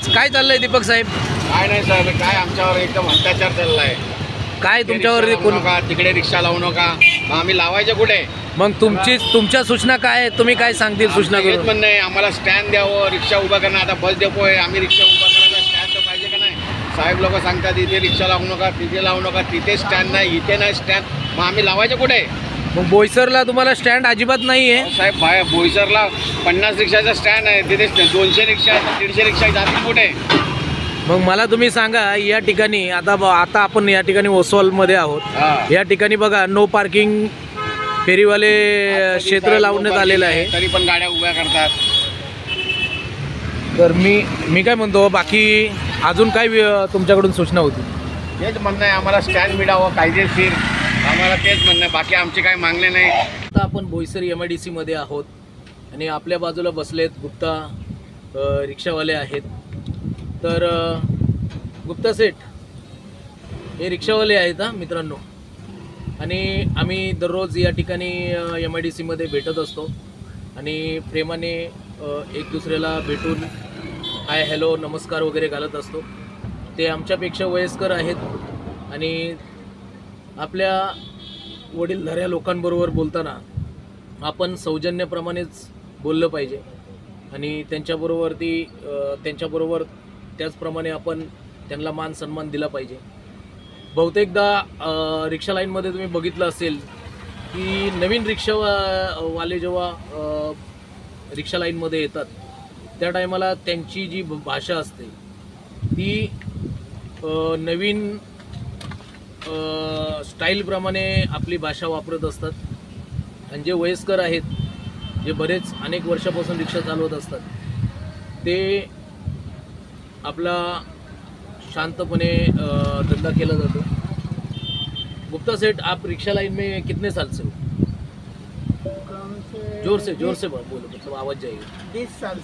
काय चाललंय दीपक साहेब? काय नाही साहेब, काय आमच्यावर एकदम अत्याचार चाललाय. काय तुमच्यावर रिक्षा लावू नका, तिकडे रिक्षा लावू नका. मग आम्ही लावायचे कुठे? मग तुमच्या सूचना काय आहेत? तुम्ही काय सांगतील सूचना हेच करून? म्हणणं आहे, आम्हाला स्टँड द्यावं, रिक्षा उभा करणं. आता बस डेपो आहे, आम्ही रिक्षा उभा करायला स्टँड तर पाहिजे का नाही? साहेब लोक सांगतात इथे रिक्षा लावू नका, तिथे लावू नका, तिथे स्टँड नाही, इथे नाही स्टँड. मग आम्ही लावायचे कुठे? मग बोईसरला तुम्हाला स्टँड अजिबात नाही आहे? साहेब बोईसरला 50 रिक्षाचा स्टँड आहे, तिथे 200 रिक्षा आहेत, 150 रिक्षा जातील कुठे? मग मला तुम्ही सांगा, या ठिकाणी आता आपण या ठिकाणी ओसवालमध्ये आहोत. या ठिकाणी बघा नो पार्किंग फेरीवाले क्षेत्र लावण्यात आलेलं आहे, तरी पण गाड्या उभ्या करतात. तर मी काय म्हणतो, बाकी अजून काय तुमच्याकडून सूचना होती? हेच म्हणणं आहे, आम्हाला स्टँड मिळावं कायदेशीर. आम्हाला तेच म्हणणं आहे, बाकी आमचे काही मागणे नाही. आता आपण बोईसर MIDC मध्ये आहोत आणि आपल्या बाजूला बसलेत गुप्ता रिक्षावाले आहेत. तर गुप्ता सेठ हे रिक्षावाले आहेत मित्रांनो, आणि आम्ही दररोज या ठिकाणी MIDC मध्ये भेटत असतो आणि प्रेमाने एक दुसऱ्याला भेटून हाय हॅलो नमस्कार वगैरे घालत असतो. ते आमच्यापेक्षा वयस्कर आहेत आणि आपल्या वडीलधाऱ्या लोकांबरोबर बोलताना आपण सौजन्याप्रमाणेच बोललं पाहिजे आणि त्यांच्याबरोबर त्याचप्रमाणे आपण त्यांना मान सन्मान दिला पाहिजे. बहुतेकदा रिक्षा लाईनमध्ये तुम्ही बघितलं असेल की नवीन रिक्षावाले जेव्हा रिक्षा लाईनमध्ये येतात त्या टायमाला त्यांची जी भाषा असते ती नवीन स्टाईलप्रमाणे आपली भाषा वापरत असतात. आणि जे वयस्कर आहेत, जे बरेच अनेक वर्षापासून रिक्षा चालवत असतात, ते आपला शांतपणे धंदा केला जातो. गुप्ता सेठ, आप रिक्शा लाइन में कितने साल से हो? जोर से बोलो, मतलब आवाज जाएगी. 20 साल